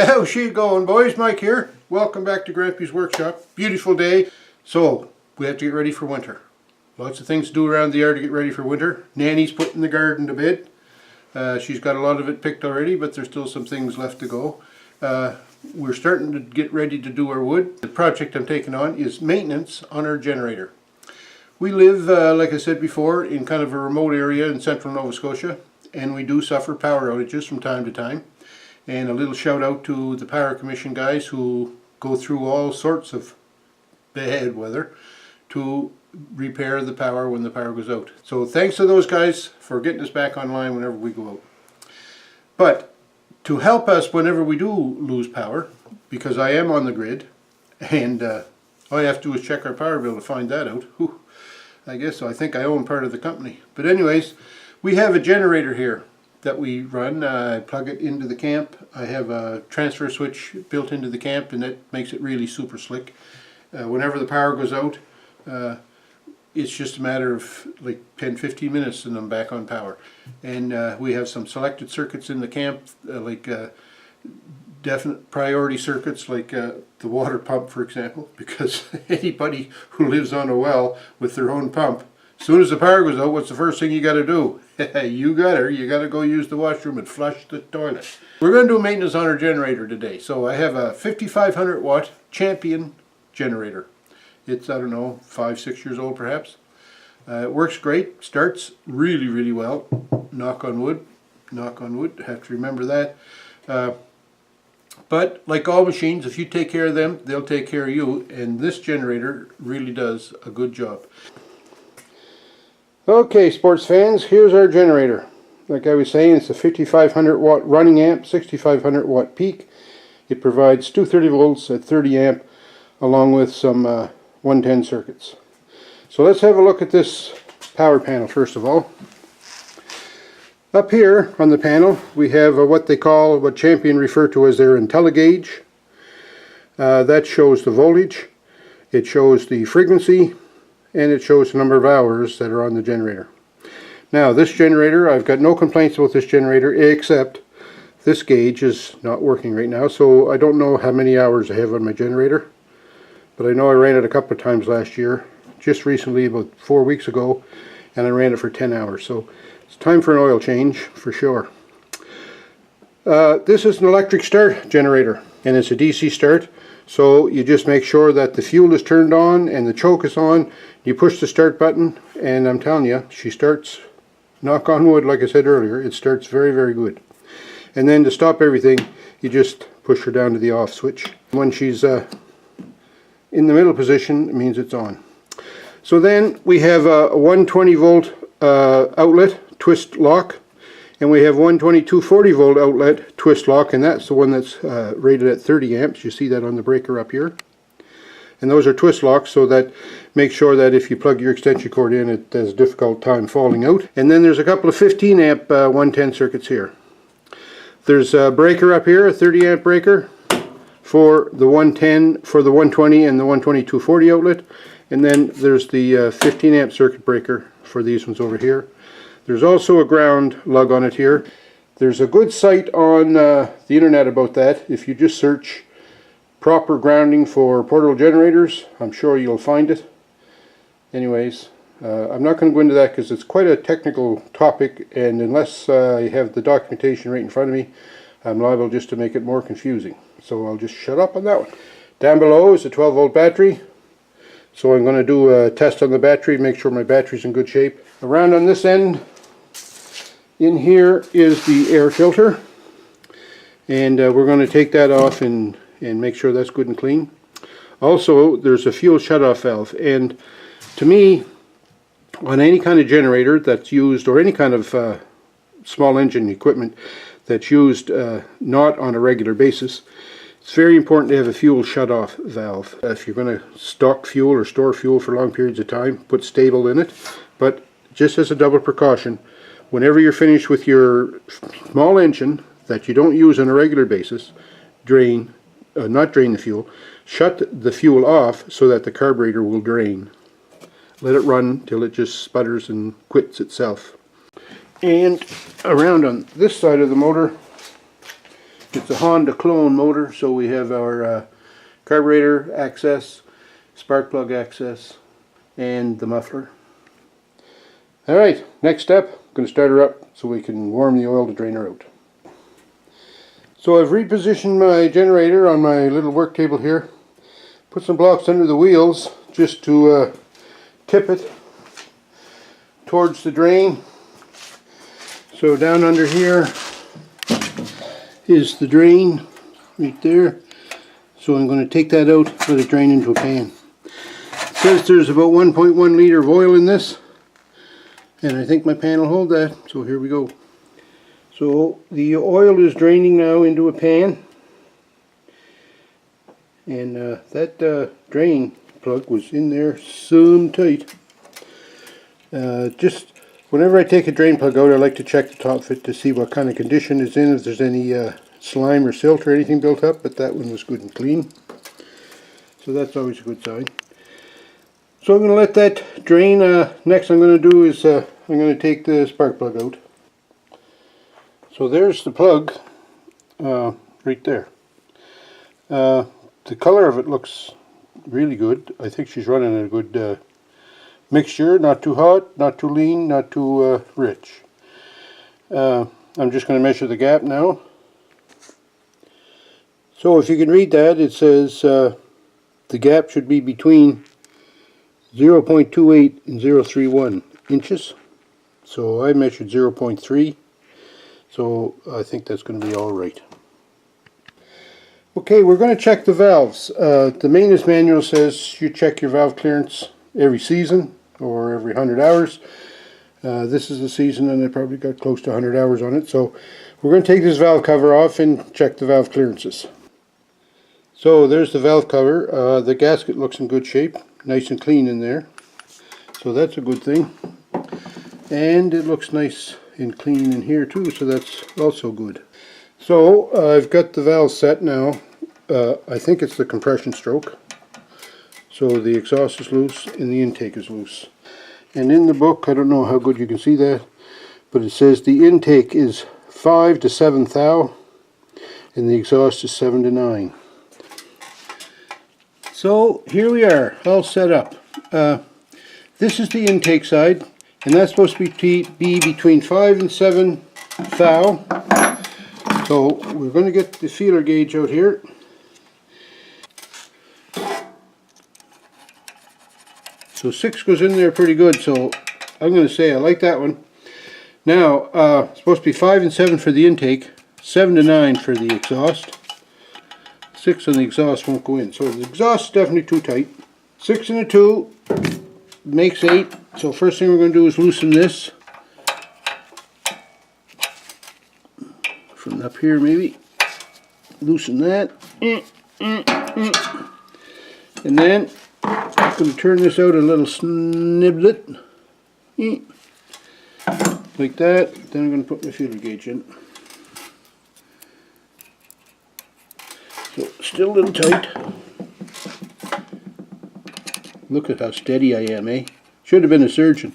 How's she going, boys? Mike here. Welcome back to Grampy's Workshop. Beautiful day. So, we have to get ready for winter. Lots of things to do around the yard to get ready for winter. Nanny's putting the garden to bed. She's got a lot of it picked already, but there's still some things left to go. We're starting to get ready to do our wood. The project I'm taking on is maintenance on our generator. We live, like I said before, in kind of a remote area in central Nova Scotia, and we do suffer power outages from time to time. And a little shout out to the Power Commission guys who go through all sorts of bad weather to repair the power when the power goes out. So thanks to those guys for getting us back online whenever we go out. But to help us whenever we do lose power, because I am on the grid, and all I have to do is check our power bill to find that out. Whew, I guess so. I think I own part of the company. But anyways, we have a generator here that we run. I plug it into the camp. I have a transfer switch built into the camp, and that makes it really super slick. Whenever the power goes out, it's just a matter of like 10-15 minutes and I'm back on power. And we have some selected circuits in the camp, like definite priority circuits, like the water pump, for example, because anybody who lives on a well with their own pump, as soon as the power goes out, what's the first thing you got to do? You got to go use the washroom and flush the toilet. We're going to do maintenance on our generator today. So I have a 5500 watt Champion generator. It's, I don't know, 5-6 years old perhaps. It works great, starts really well. Knock on wood, have to remember that. But like all machines, if you take care of them, they'll take care of you, and this generator really does a good job. Okay, sports fans, here's our generator. Like I was saying, it's a 5500 watt running amp, 6500 watt peak. It provides 230 volts at 30 amp along with some 110 circuits. So let's have a look at this power panel first of all. Up here on the panel we have what Champion refer to as their IntelliGauge. That shows the voltage, it shows the frequency, and it shows the number of hours that are on the generator. Now this generator, I've got no complaints with this generator except this gauge is not working right now, so I don't know how many hours I have on my generator, but I know I ran it a couple of times last year, just recently about 4 weeks ago, and I ran it for 10 hours, so it's time for an oil change for sure. This is an electric start generator, and it's a DC start. So you just make sure that the fuel is turned on and the choke is on. You push the start button and I'm telling you, she starts, knock on wood, like I said earlier, it starts very good. And then to stop everything, you just push her down to the off switch. When she's in the middle position, it means it's on. So then we have a 120 volt outlet twist lock, and we have 120 240 volt outlet twist lock, and that's the one that's rated at 30 amps. You see that on the breaker up here. And those are twist locks, so that make sure that if you plug your extension cord in, it has a difficult time falling out. And then there's a couple of 15 amp 110 circuits here. There's a breaker up here, a 30 amp breaker for the 110, for the 120 and the 120 240 outlet. And then there's the 15 amp circuit breaker for these ones over here. There's also a ground lug on it here. There's a good site on the internet about that. If you just search proper grounding for portable generators, I'm sure you'll find it. Anyways, I'm not going to go into that because it's quite a technical topic, and unless I have the documentation right in front of me, I'm liable just to make it more confusing. So I'll just shut up on that one. Down below is a 12 volt battery. So I'm going to do a test on the battery, make sure my battery's in good shape. Around on this end, in here is the air filter, and we're going to take that off and make sure that's good and clean. Also, there's a fuel shutoff valve, and to me, on any kind of generator that's used, or any kind of small engine equipment that's used not on a regular basis, it's very important to have a fuel shutoff valve. If you're going to stock fuel or store fuel for long periods of time, put stable in it. But just as a double precaution, whenever you're finished with your small engine that you don't use on a regular basis, not drain the fuel, shut the fuel off so that the carburetor will drain. Let it run till it just sputters and quits itself. And around on this side of the motor, It's a Honda clone motor, so we have our carburetor access, spark plug access, and the muffler. Alright, next step, I'm going to start her up so we can warm the oil to drain her out. So I've repositioned my generator on my little work table here. Put some blocks under the wheels just to tip it towards the drain. So down under here is the drain right there. So I'm going to take that out, let it drain into a pan. It says there's about 1.1 liter of oil in this, and I think my pan will hold that, so here we go. So the oil is draining now into a pan, and that drain plug was in there some tight. Just whenever I take a drain plug out, I like to check the top fit to see what kind of condition it's in, if there's any slime or silt or anything built up, but that one was good and clean. So that's always a good sign. So I'm going to let that drain. Next I'm going to do is I'm going to take the spark plug out. So there's the plug right there. The color of it looks really good. I think she's running a good mixture, not too hot, not too lean, not too rich. I'm just going to measure the gap now. So if you can read that, it says the gap should be between 0.28 and 0.31 inches. So I measured 0.3, so I think that's going to be all right. Okay, we're going to check the valves. The maintenance manual says you check your valve clearance every season or every 100 hours. This is the season and I probably got close to 100 hours on it, so we're going to take this valve cover off and check the valve clearances. So there's the valve cover. The gasket looks in good shape, nice and clean in there, so that's a good thing. And it looks nice and clean in here too, so that's also good. So I've got the valve set now. I think it's the compression stroke. So the exhaust is loose and the intake is loose. And in the book, I don't know how good you can see that, but it says the intake is 5 to 7 thou and the exhaust is 7 to 9. So here we are, all set up. This is the intake side, and that's supposed to be between 5 and 7 thou. So we're going to get the feeler gauge out here. So 6 goes in there pretty good, so I'm going to say I like that one. Now, it's supposed to be 5 and 7 for the intake, 7 to 9 for the exhaust. 6 on the exhaust won't go in, so the exhaust is definitely too tight. 6 and a 2 makes 8, so first thing we're going to do is loosen this. From up here maybe. Loosen that. And then I'm going to turn this out a little sniblet. Like that. Then I'm going to put my feeler gauge in. So still a little tight. Look at how steady I am, eh? Should have been a surgeon.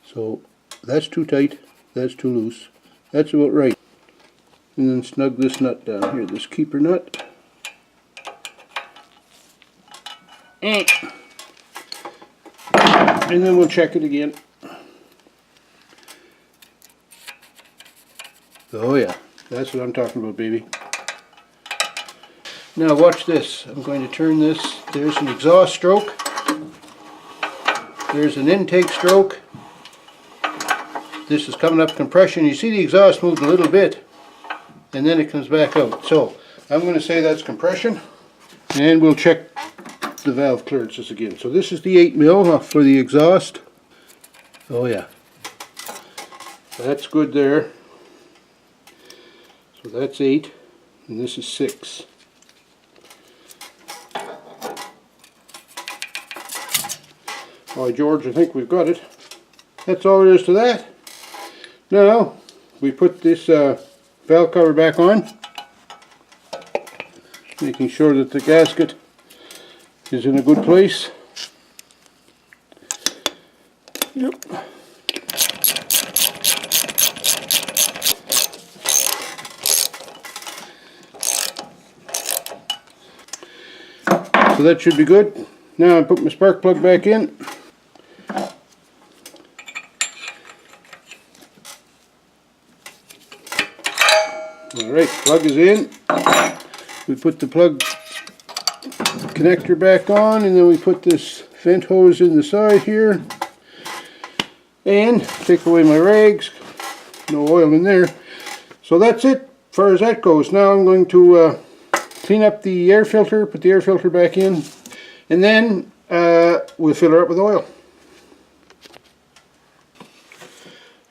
So that's too tight, that's too loose. That's about right. And then snug this nut down here, this keeper nut. And then we'll check it again. Oh yeah, that's what I'm talking about, baby. Now watch this. I'm going to turn this. There's an exhaust stroke. There's an intake stroke. This is coming up compression. You see the exhaust moved a little bit and then it comes back out. So I'm going to say that's compression, and we'll check the valve clearances again. So this is the 8 mil for the exhaust. Oh yeah, that's good there. So that's 8 and this is 6. By George, I think we've got it. That's all there is to that. Now we put this valve cover back on, making sure that the gasket is in a good place. Yep. So that should be good. Now I put my spark plug back in. Alright, plug is in. We put the plug connector back on, and then we put this vent hose in the side here. And take away my rags. No oil in there. So that's it as far as that goes. Now I'm going to clean up the air filter, put the air filter back in, and then we'll fill her up with oil.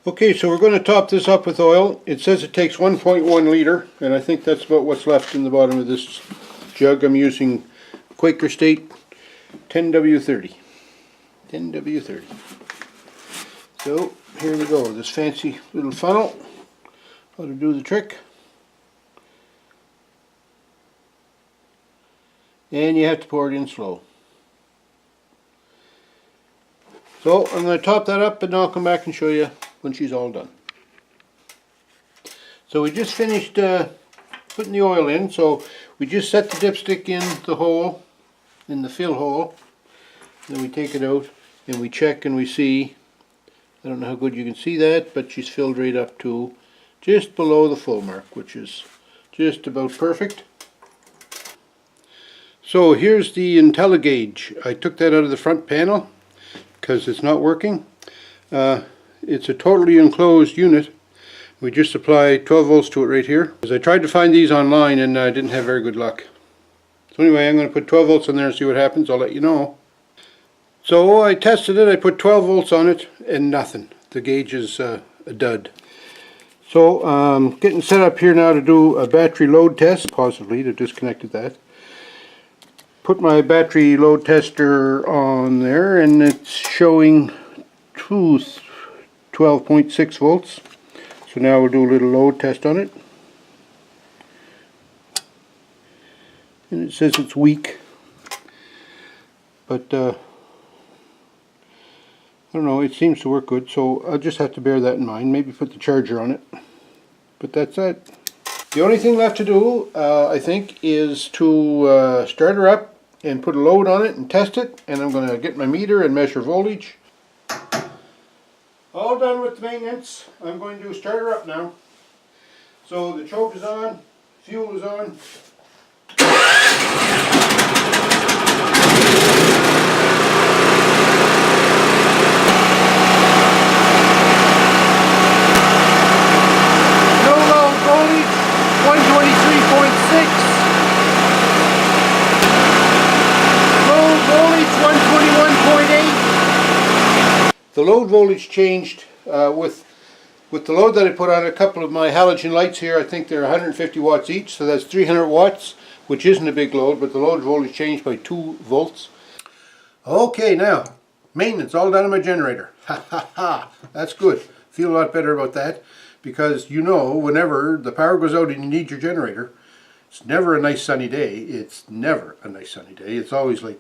Okay, so we're going to top this up with oil. It says it takes 1.1 liter, and I think that's about what's left in the bottom of this jug. I'm using Quaker State 10W30. 10W30. So here we go, this fancy little funnel. How to do the trick. And you have to pour it in slow. So I'm going to top that up, and I'll come back and show you when she's all done. So we just finished putting the oil in. So we just set the dipstick in the hole, in the fill hole. Then we take it out and we check and we see. I don't know how good you can see that, but she's filled right up to just below the full mark, which is just about perfect. So here's the IntelliGauge. I took that out of the front panel because it's not working. It's a totally enclosed unit. We just apply 12 volts to it right here. Because I tried to find these online and I didn't have very good luck. So anyway, I'm going to put 12 volts in there and see what happens. I'll let you know. So I tested it. I put 12 volts on it and nothing. The gauge is a dud. So getting set up here now to do a battery load test. Positively, to disconnected that. Put my battery load tester on there, and it's showing 12.6 volts. So now we'll do a little load test on it. And it says it's weak. But I don't know, it seems to work good, so I'll just have to bear that in mind. Maybe put the charger on it. But that's it. The only thing left to do, I think, is to start her up and put a load on it and test it. And I'm going to get my meter and measure voltage. All done with the maintenance. I'm going to start her up now. So the choke is on, fuel is on. No low voltage, 123.6. Low voltage, 121.8. The load voltage changed with the load that I put on a couple of my halogen lights here. I think they're 150 watts each, so that's 300 watts, which isn't a big load, but the load voltage changed by 2 volts. Okay, now, maintenance, all done on my generator. Ha ha ha, that's good. Feel a lot better about that, because you know, whenever the power goes out and you need your generator, it's never a nice sunny day. It's never a nice sunny day. It's always like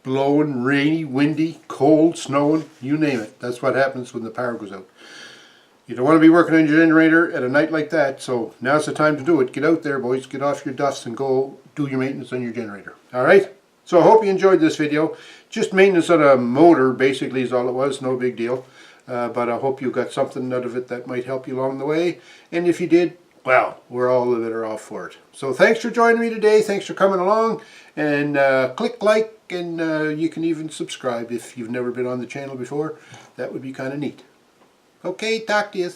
blowing, rainy, windy, cold, snowing, you name it. That's what happens when the power goes out. You don't want to be working on your generator at a night like that, so now's the time to do it. Get out there, boys, get off your duffs and go do your maintenance on your generator. Alright? So I hope you enjoyed this video. Just maintenance on a motor basically is all it was, no big deal. But I hope you got something out of it that might help you along the way. And if you did, well, we're all the better off for it. So thanks for joining me today. Thanks for coming along. And click like, and you can even subscribe if you've never been on the channel before. That would be kind of neat. Okay, talk to you.